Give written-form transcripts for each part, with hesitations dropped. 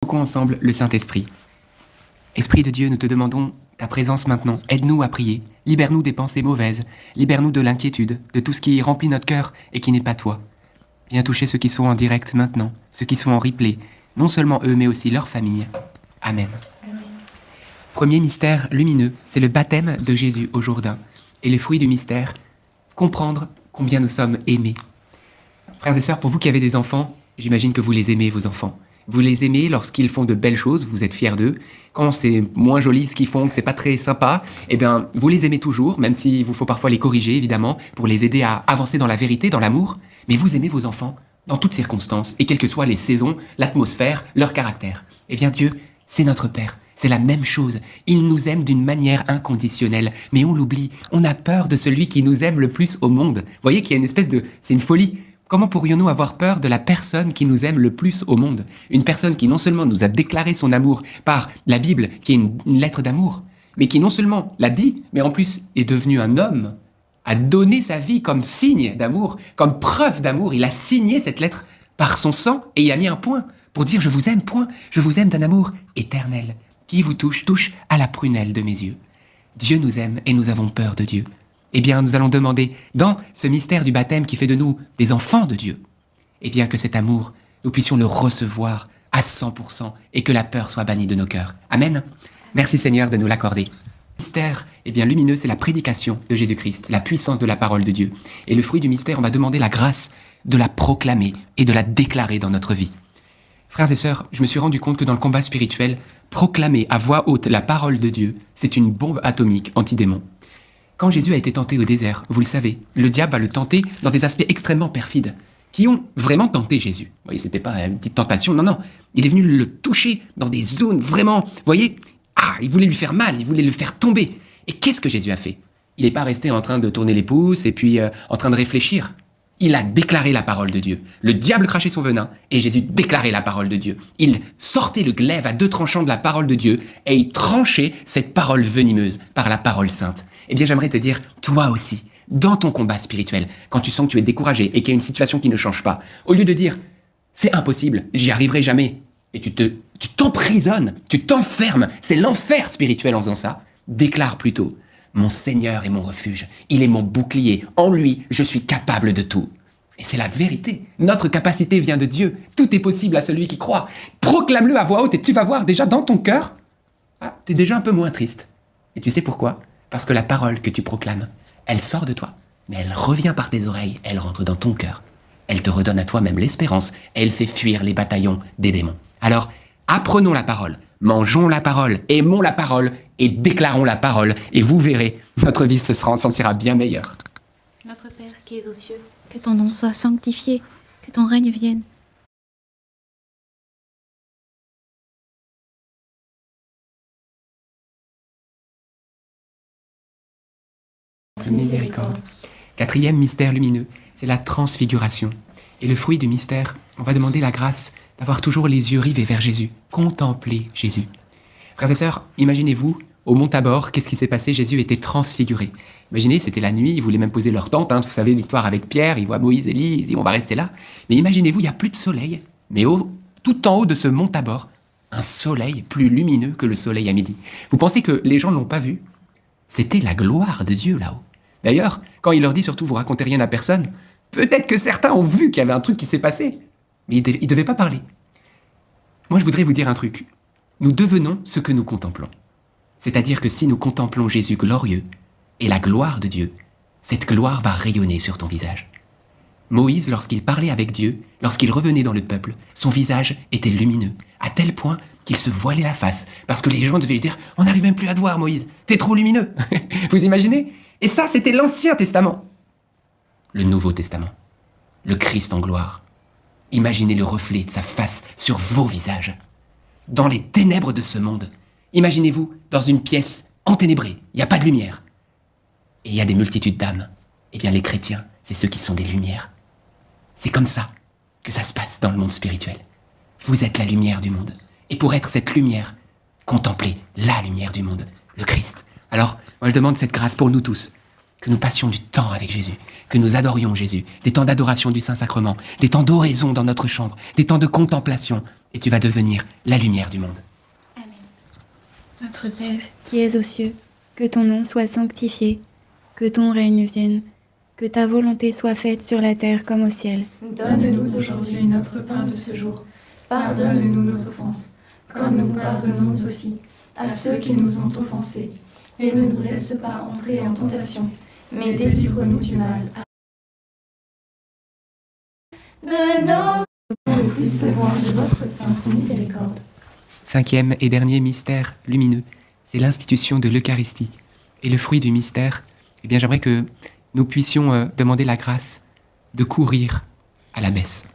Invoquons ensemble le Saint-Esprit. Esprit de Dieu, nous te demandons ta présence maintenant. Aide-nous à prier. Libère-nous des pensées mauvaises. Libère-nous de l'inquiétude, de tout ce qui remplit notre cœur et qui n'est pas toi. Viens toucher ceux qui sont en direct maintenant, ceux qui sont en replay, non seulement eux, mais aussi leurs familles. Amen. Premier mystère lumineux, c'est le baptême de Jésus au Jourdain. Et le fruit du mystère, comprendre combien nous sommes aimés. Frères et sœurs, pour vous qui avez des enfants, j'imagine que vous les aimez, vos enfants. Vous les aimez lorsqu'ils font de belles choses, vous êtes fiers d'eux. Quand c'est moins joli ce qu'ils font, que c'est pas très sympa, eh bien, vous les aimez toujours, même s'il vous faut parfois les corriger, évidemment, pour les aider à avancer dans la vérité, dans l'amour. Mais vous aimez vos enfants, dans toutes circonstances, et quelles que soient les saisons, l'atmosphère, leur caractère. Eh bien, Dieu, c'est notre Père. C'est la même chose. Il nous aime d'une manière inconditionnelle. Mais on l'oublie. On a peur de celui qui nous aime le plus au monde. Vous voyez qu'il y a une espèce de... C'est une folie. Comment pourrions-nous avoir peur de la personne qui nous aime le plus au monde? Une personne qui non seulement nous a déclaré son amour par la Bible, qui est une lettre d'amour, mais qui non seulement l'a dit, mais en plus est devenu un homme, a donné sa vie comme signe d'amour, comme preuve d'amour. Il a signé cette lettre par son sang et il a mis un point pour dire « Je vous aime, point. Je vous aime d'un amour éternel. Qui vous touche, touche à la prunelle de mes yeux. » Dieu nous aime et nous avons peur de Dieu. Eh bien, nous allons demander, dans ce mystère du baptême qui fait de nous des enfants de Dieu, eh bien que cet amour, nous puissions le recevoir à 100% et que la peur soit bannie de nos cœurs. Amen. Merci Seigneur de nous l'accorder. Le mystère, eh bien, lumineux, c'est la prédication de Jésus-Christ, la puissance de la parole de Dieu. Et le fruit du mystère, on va demander la grâce de la proclamer et de la déclarer dans notre vie. Frères et sœurs, je me suis rendu compte que dans le combat spirituel, proclamer à voix haute la parole de Dieu, c'est une bombe atomique anti-démon. Quand Jésus a été tenté au désert, vous le savez, le diable va le tenter dans des aspects extrêmement perfides, qui ont vraiment tenté Jésus. Vous voyez, c'était pas une petite tentation, non, non. Il est venu le toucher dans des zones vraiment, vous voyez, il voulait lui faire mal, il voulait le faire tomber. Et qu'est-ce que Jésus a fait? Il n'est pas resté en train de tourner les pouces et puis en train de réfléchir. Il a déclaré la parole de Dieu. Le diable crachait son venin et Jésus déclarait la parole de Dieu. Il sortait le glaive à 2 tranchants de la parole de Dieu et il tranchait cette parole venimeuse par la parole sainte. Eh bien, j'aimerais te dire, toi aussi, dans ton combat spirituel, quand tu sens que tu es découragé et qu'il y a une situation qui ne change pas, au lieu de dire « c'est impossible, j'y arriverai jamais », et tu t'emprisonnes, tu t'enfermes, c'est l'enfer spirituel en faisant ça, déclare plutôt « mon Seigneur est mon refuge, il est mon bouclier, en lui je suis capable de tout ». Et c'est la vérité, notre capacité vient de Dieu, tout est possible à celui qui croit. Proclame-le à voix haute et tu vas voir déjà dans ton cœur, tu es déjà un peu moins triste. Et tu sais pourquoi ? Parce que la parole que tu proclames, elle sort de toi, mais elle revient par tes oreilles, elle rentre dans ton cœur. Elle te redonne à toi-même l'espérance, et elle fait fuir les bataillons des démons. Alors, apprenons la parole, mangeons la parole, aimons la parole, et déclarons la parole, et vous verrez, notre vie se sentira bien meilleure. Notre Père qui es aux cieux, que ton nom soit sanctifié, que ton règne vienne. Miséricorde. 4e mystère lumineux, c'est la transfiguration. Et le fruit du mystère, on va demander la grâce d'avoir toujours les yeux rivés vers Jésus, contempler Jésus. Frères et sœurs, imaginez-vous, au mont Tabor, qu'est-ce qui s'est passé? Jésus était transfiguré. Imaginez, c'était la nuit, ils voulaient même poser leur tente, vous savez l'histoire avec Pierre, il voit Moïse, Élie, il dit on va rester là. Mais imaginez-vous, il n'y a plus de soleil, mais tout en haut de ce mont Tabor, un soleil plus lumineux que le soleil à midi. Vous pensez que les gens ne l'ont pas vu? C'était la gloire de Dieu là-haut. D'ailleurs, quand il leur dit surtout, vous racontez rien à personne, peut-être que certains ont vu qu'il y avait un truc qui s'est passé, mais ils ne devaient pas parler. Moi, je voudrais vous dire un truc. Nous devenons ce que nous contemplons. C'est-à-dire que si nous contemplons Jésus glorieux et la gloire de Dieu, cette gloire va rayonner sur ton visage. Moïse, lorsqu'il parlait avec Dieu, lorsqu'il revenait dans le peuple, son visage était lumineux, à tel point qu'il se voilait la face, parce que les gens devaient lui dire « On n'arrive même plus à te voir, Moïse, t'es trop lumineux !» Vous imaginez? Et ça, c'était l'Ancien Testament. Le Nouveau Testament, le Christ en gloire. Imaginez le reflet de sa face sur vos visages. Dans les ténèbres de ce monde, imaginez-vous dans une pièce enténébrée, il n'y a pas de lumière. Et il y a des multitudes d'âmes. Eh bien, les chrétiens, c'est ceux qui sont des lumières. C'est comme ça que ça se passe dans le monde spirituel. Vous êtes la lumière du monde. Et pour être cette lumière, contemplez la lumière du monde, le Christ. Alors, moi je demande cette grâce pour nous tous, que nous passions du temps avec Jésus, que nous adorions Jésus, des temps d'adoration du Saint-Sacrement, des temps d'oraison dans notre chambre, des temps de contemplation, et tu vas devenir la lumière du monde. Amen. Notre Père, qui es aux cieux, que ton nom soit sanctifié, que ton règne vienne, que ta volonté soit faite sur la terre comme au ciel. Donne-nous aujourd'hui notre pain de ce jour. Pardonne-nous nos offenses, comme nous pardonnons aussi à ceux qui nous ont offensés. Et ne nous laisse pas entrer en tentation, mais délivre-nous du mal. De notre le plus besoin de votre sainte miséricorde. 5e et dernier mystère lumineux, c'est l'institution de l'Eucharistie. Et le fruit du mystère, eh bien j'aimerais que nous puissions demander la grâce de courir à la messe.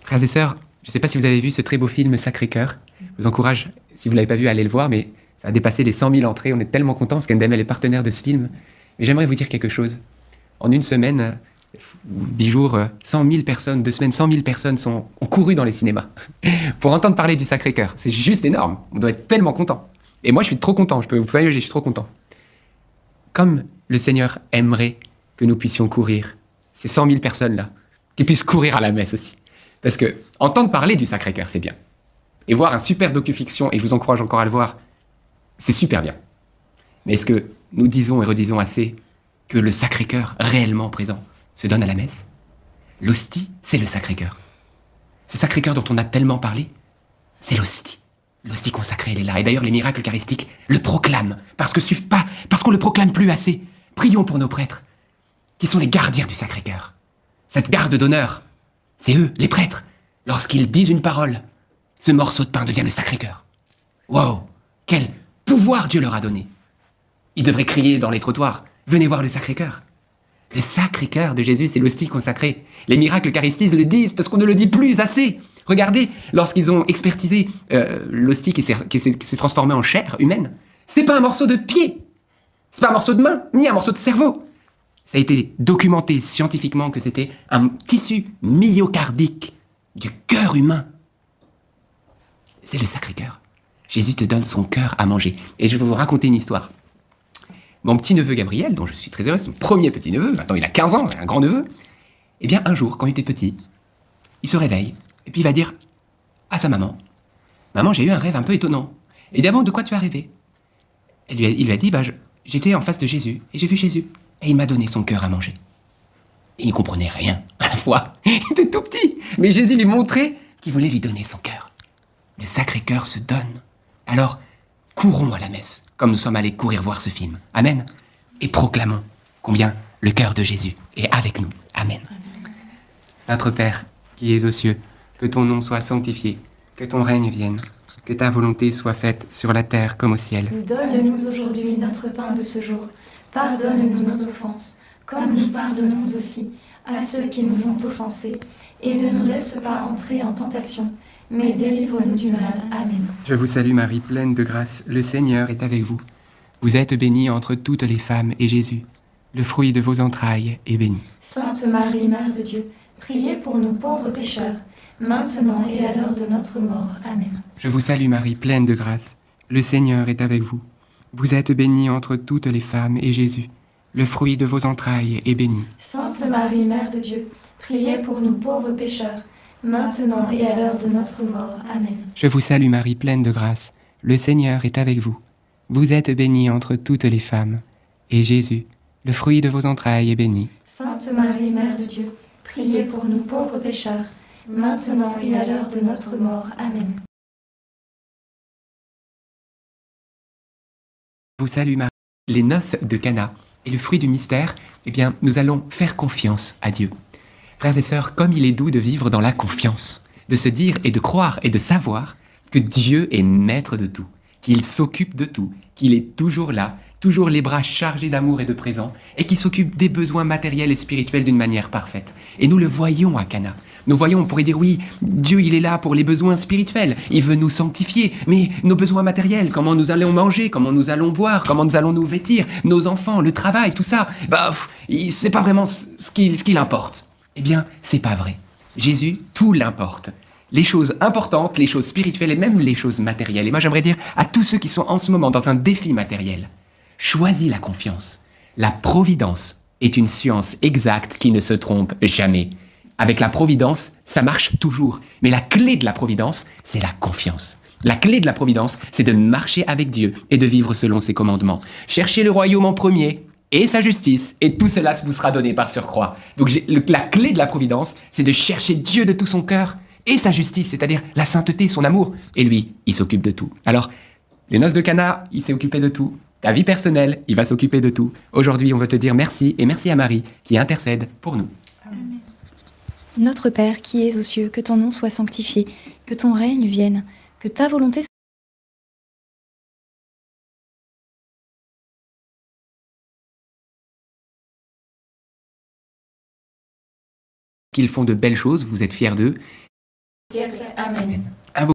Frères et sœurs, je ne sais pas si vous avez vu ce très beau film Sacré-Cœur. Je vous encourage, si vous ne l'avez pas vu, à aller le voir, mais ça a dépassé les 100 000 entrées. On est tellement contents parce qu'Ndemel est partenaire de ce film. Mais j'aimerais vous dire quelque chose. En une semaine, 10 jours, 100 000 personnes, 2 semaines, 100 000 personnes ont couru dans les cinémas pour entendre parler du Sacré-Cœur. C'est juste énorme. On doit être tellement content. Et moi, je suis trop content. Vous pouvez imaginer, je suis trop content. Comme le Seigneur aimerait que nous puissions courir, ces 100 000 personnes-là, qui puissent courir à la messe aussi. Parce que entendre parler du Sacré-Cœur, c'est bien. Et voir un super docu-fiction, et je vous encourage encore à le voir, c'est super bien. Mais est-ce que nous disons et redisons assez que le Sacré-Cœur réellement présent se donne à la messe? L'hostie, c'est le Sacré-Cœur. Ce Sacré-Cœur dont on a tellement parlé, c'est l'hostie. L'hostie consacrée, elle est là. Et d'ailleurs, les miracles eucharistiques le proclament. Parce qu'on ne le proclame plus assez. Prions pour nos prêtres, qui sont les gardiens du Sacré-Cœur. Cette garde d'honneur, c'est eux, les prêtres. Lorsqu'ils disent une parole, ce morceau de pain devient le Sacré-Cœur. Wow! Quel pouvoir Dieu leur a donné! Ils devraient crier dans les trottoirs, venez voir le Sacré-Cœur. Le Sacré-Cœur de Jésus, c'est l'hostie consacrée. Les miracles eucharistes le disent parce qu'on ne le dit plus assez. Regardez, lorsqu'ils ont expertisé l'hostie qui s'est transformée en chair humaine, c'est pas un morceau de pied, c'est pas un morceau de main, ni un morceau de cerveau. Ça a été documenté scientifiquement que c'était un tissu myocardique du cœur humain. C'est le Sacré-Cœur. Jésus te donne son cœur à manger. Et je vais vous raconter une histoire. Mon petit-neveu Gabriel, dont je suis très heureux, c'est mon premier petit-neveu, maintenant il a 15 ans, un grand-neveu, eh bien un jour, quand il était petit, il se réveille, et puis il va dire à sa maman, « Maman, j'ai eu un rêve un peu étonnant. » Et d'abord, de quoi tu as rêvé? Il lui a dit, j'étais en face de Jésus, et j'ai vu Jésus, et il m'a donné son cœur à manger. Et il ne comprenait rien à la fois, il était tout petit, mais Jésus lui montrait qu'il voulait lui donner son cœur. Le Sacré-Cœur se donne. Alors, courons à la messe, comme nous sommes allés courir voir ce film. Amen. Et proclamons combien le cœur de Jésus est avec nous. Amen. Notre Père, qui es aux cieux, que ton nom soit sanctifié, que ton règne vienne, que ta volonté soit faite sur la terre comme au ciel. Donne-nous aujourd'hui notre pain de ce jour. Pardonne-nous nos offenses, comme nous pardonnons aussi à ceux qui nous ont offensés. Et ne nous laisse pas entrer en tentation, mais délivre-nous du mal. Amen. Je vous salue Marie, pleine de grâce, le Seigneur est avec vous. Vous êtes bénie entre toutes les femmes, et Jésus, le fruit de vos entrailles, est béni. Sainte Marie, Mère de Dieu, priez pour nous pauvres pécheurs, maintenant et à l'heure de notre mort. Amen. Je vous salue Marie, pleine de grâce, le Seigneur est avec vous. Vous êtes bénie entre toutes les femmes, et Jésus, le fruit de vos entrailles, est béni. Sainte Marie, Mère de Dieu, priez pour nous pauvres pécheurs, maintenant et à l'heure de notre mort. Amen. Je vous salue Marie, pleine de grâce, le Seigneur est avec vous. Vous êtes bénie entre toutes les femmes, et Jésus, le fruit de vos entrailles, est béni. Sainte Marie, Mère de Dieu, priez pour nous pauvres pécheurs, maintenant et à l'heure de notre mort. Amen. Je vous salue Marie. Les noces de Cana et le fruit du mystère, eh bien, nous allons faire confiance à Dieu. Frères et sœurs, comme il est doux de vivre dans la confiance, de se dire et de croire et de savoir que Dieu est maître de tout, qu'il s'occupe de tout, qu'il est toujours là, toujours les bras chargés d'amour et de présent, et qui s'occupe des besoins matériels et spirituels d'une manière parfaite. Et nous le voyons à Cana. Nous voyons, on pourrait dire, oui, Dieu, il est là pour les besoins spirituels, il veut nous sanctifier, mais nos besoins matériels, comment nous allons manger, comment nous allons boire, comment nous allons nous vêtir, nos enfants, le travail, tout ça, c'est pas vraiment ce qui importe. Eh bien, c'est pas vrai. Jésus, tout l'importe. Les choses importantes, les choses spirituelles et même les choses matérielles. Et moi, j'aimerais dire à tous ceux qui sont en ce moment dans un défi matériel, choisis la confiance. La providence est une science exacte qui ne se trompe jamais. avec la providence, ça marche toujours. Mais la clé de la providence, c'est la confiance. La clé de la providence, c'est de marcher avec Dieu et de vivre selon ses commandements. Cherchez le royaume en premier et sa justice, et tout cela vous sera donné par surcroît. Donc la clé de la providence, c'est de chercher Dieu de tout son cœur et sa justice, c'est-à-dire la sainteté, son amour. Et lui, il s'occupe de tout. Alors, les noces de Cana, il s'est occupé de tout. Ta vie personnelle, il va s'occuper de tout. Aujourd'hui, on veut te dire merci, et merci à Marie qui intercède pour nous. Amen. Notre Père qui es aux cieux, que ton nom soit sanctifié, que ton règne vienne, que ta volonté soit Qu'ils font de belles choses, vous êtes fiers d'eux. Siècle. Amen.